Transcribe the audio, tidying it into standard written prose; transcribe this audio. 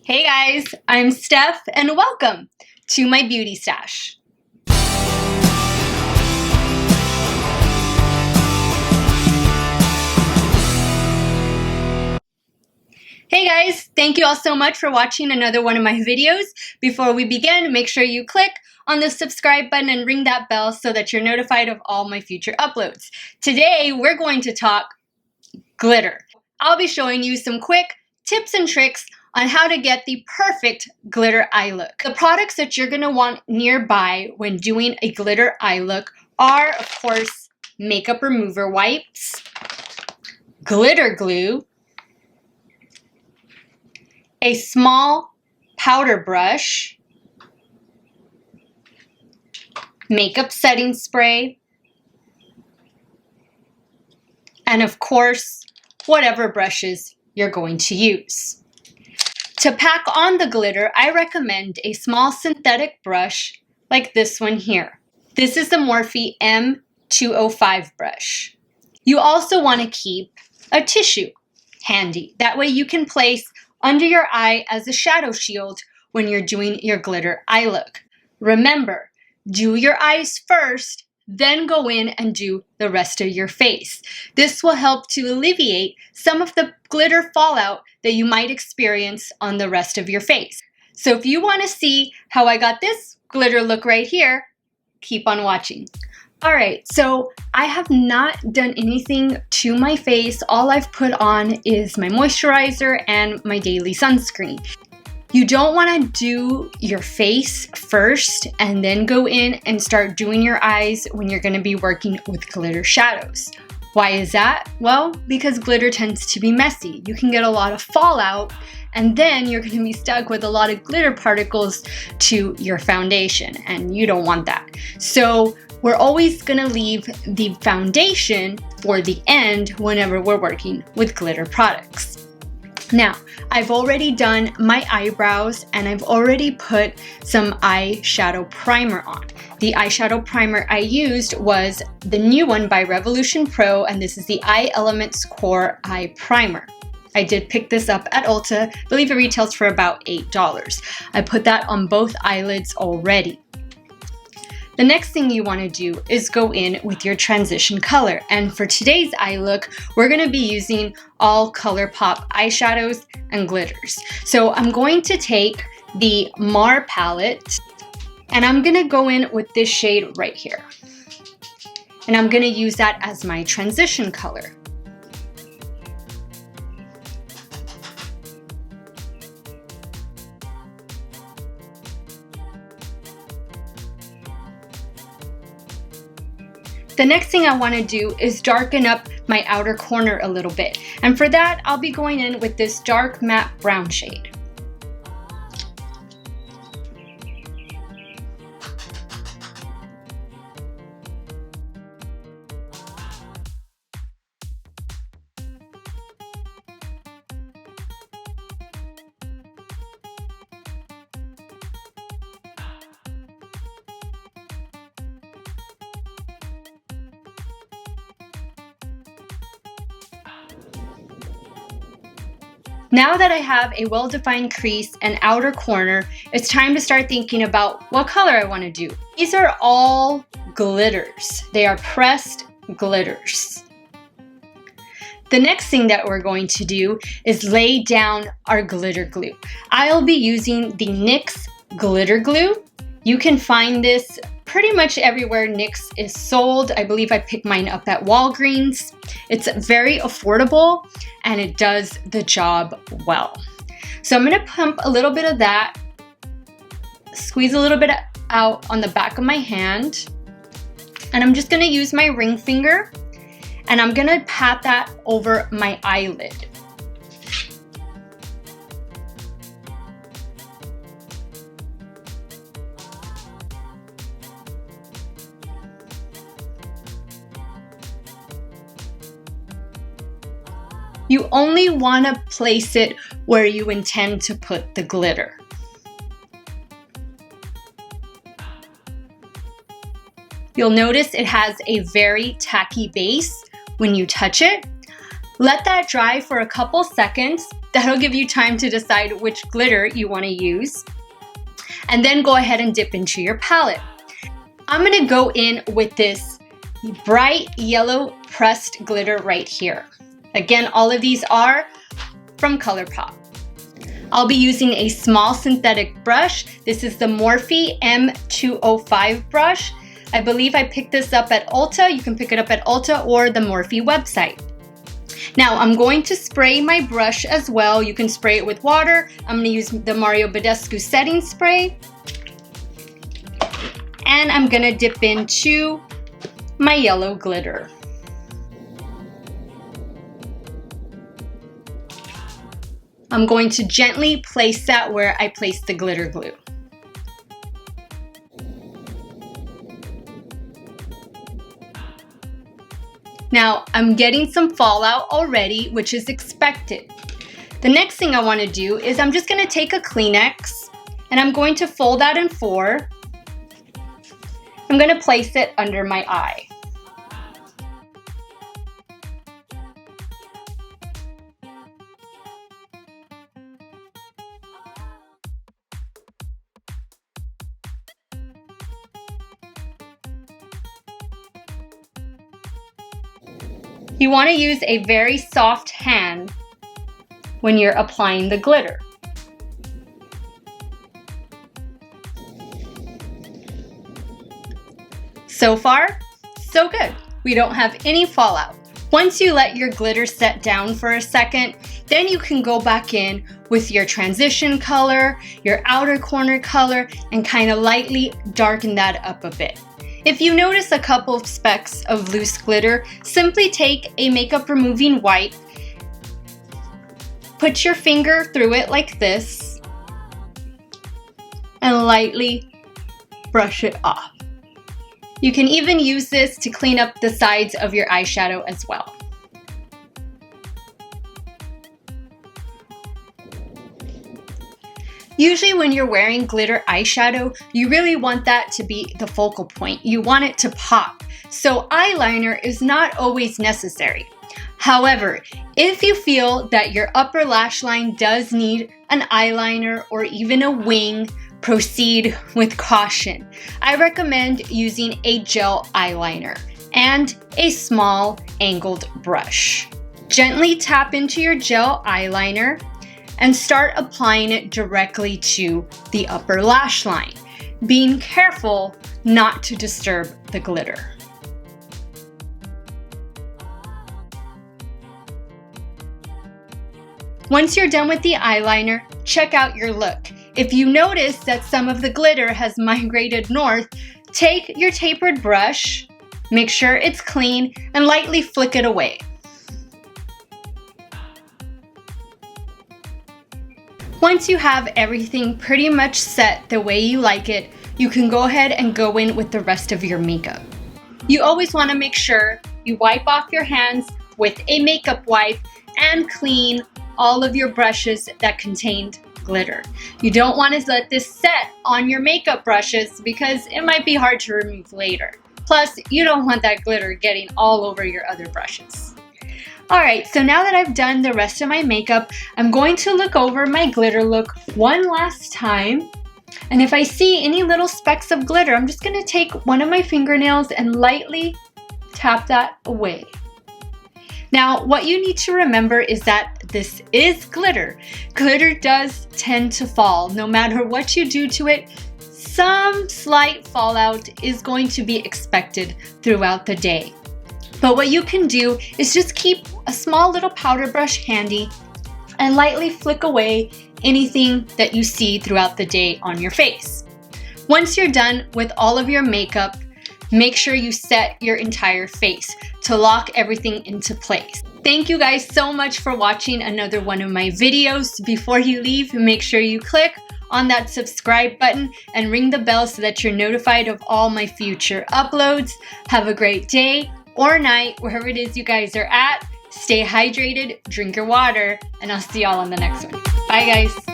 Hey guys, I'm Steph and welcome to my beauty stash. Hey guys, thank you all so much for watching another one of my videos. Before we begin, make sure you click on the subscribe button and ring that bell so that you're notified of all my future uploads. Today, we're going to talk glitter. I'll be showing you some quick tips and tricks on how to get the perfect glitter eye look. The products that you're going to want nearby when doing a glitter eye look are, of course, makeup remover wipes, glitter glue, a small powder brush, makeup setting spray, and of course, whatever brushes you're going to use. To pack on the glitter, I recommend a small synthetic brush like this one here. This is the Morphe M205 brush. You also want to keep a tissue handy. That way you can place under your eye as a shadow shield when you're doing your glitter eye look. Remember, do your eyes first, then go in and do the rest of your face. This will help to alleviate some of the glitter fallout that you might experience on the rest of your face. So if you want to see how I got this glitter look right here, keep on watching. Alright, so I have not done anything to my face. All I've put on is my moisturizer and my daily sunscreen. You don't want to do your face first and then go in and start doing your eyes when you're going to be working with glitter shadows. Why is that? Well, because glitter tends to be messy. You can get a lot of fallout and then you're going to be stuck with a lot of glitter particles to your foundation and you don't want that. So we're always going to leave the foundation for the end whenever we're working with glitter products. Now, I've already done my eyebrows and I've already put some eyeshadow primer on. The eyeshadow primer I used was the new one by Revolution Pro, and this is the Eye Elements Core Eye Primer. I did pick this up at Ulta. I believe it retails for about $8. I put that on both eyelids already. The next thing you want to do is go in with your transition color. And for today's eye look, we're going to be using all ColourPop eyeshadows and glitters. So I'm going to take the Mar Palette and I'm going to go in with this shade right here. And I'm going to use that as my transition color. The next thing I want to do is darken up my outer corner a little bit. And for that, I'll be going in with this dark matte brown shade. Now that I have a well-defined crease and outer corner, it's time to start thinking about what color I want to do. These are all glitters. They are pressed glitters. The next thing that we're going to do is lay down our glitter glue. I'll be using the NYX Glitter Glue. You can find this pretty much everywhere NYX is sold. I believe I picked mine up at Walgreens. It's very affordable and it does the job well. So I'm going to pump a little bit of that, squeeze a little bit out on the back of my hand, and I'm just going to use my ring finger and I'm going to pat that over my eyelid. You only want to place it where you intend to put the glitter. You'll notice it has a very tacky base when you touch it. Let that dry for a couple seconds That'll give you time to decide which glitter you want to use. And then go ahead and dip into your palette. I'm going to go in with this bright yellow pressed glitter right here. Again, all of these are from ColourPop. I'll be using a small synthetic brush. This is the Morphe M205 brush. I believe I picked this up at Ulta. You can pick it up at Ulta or the Morphe website. Now I'm going to spray my brush as well. You can spray it with water. I'm going to use the Badescu setting spray. And I'm going to dip into my yellow glitter. I'm going to gently place that where I placed the glitter glue. Now, I'm getting some fallout already, which is expected. The next thing I want to do is I'm just going to take a Kleenex and I'm going to fold that in 4. I'm going to place it under my eye. You want to use a very soft hand when you're applying the glitter. So far, so good. We don't have any fallout. Once you let your glitter set down for a second, then you can go back in with your transition color, your outer corner color, and kind of lightly darken that up a bit. If you notice a couple of specks of loose glitter, simply take a makeup removing wipe, put your finger through it like this, and lightly brush it off. You can even use this to clean up the sides of your eyeshadow as well. Usually when you're wearing glitter eyeshadow, you really want that to be the focal point. You want it to pop. So eyeliner is not always necessary. However, if you feel that your upper lash line does need an eyeliner or even a wing, proceed with caution. I recommend using a gel eyeliner and a small angled brush. Gently tap into your gel eyeliner and start applying it directly to the upper lash line, being careful not to disturb the glitter. Once you're done with the eyeliner, check out your look. If you notice that some of the glitter has migrated north, take your tapered brush, make sure it's clean, and lightly flick it away. Once you have everything pretty much set the way you like it, you can go ahead and go in with the rest of your makeup. You always want to make sure you wipe off your hands with a makeup wipe and clean all of your brushes that contained glitter. You don't want to let this set on your makeup brushes because it might be hard to remove later. Plus, you don't want that glitter getting all over your other brushes. Alright, so now that I've done the rest of my makeup, I'm going to look over my glitter look one last time. And if I see any little specks of glitter, I'm just going to take one of my fingernails and lightly tap that away. Now, what you need to remember is that this is glitter. Glitter does tend to fall. No matter what you do to it, some slight fallout is going to be expected throughout the day. But what you can do is just keep a small little powder brush handy and lightly flick away anything that you see throughout the day on your face. Once you're done with all of your makeup, make sure you set your entire face to lock everything into place. Thank you guys so much for watching another one of my videos. Before you leave, make sure you click on that subscribe button and ring the bell so that you're notified of all my future uploads. Have a great day or night, wherever it is you guys are at. Stay hydrated, drink your water, and I'll see y'all on the next one. Bye guys.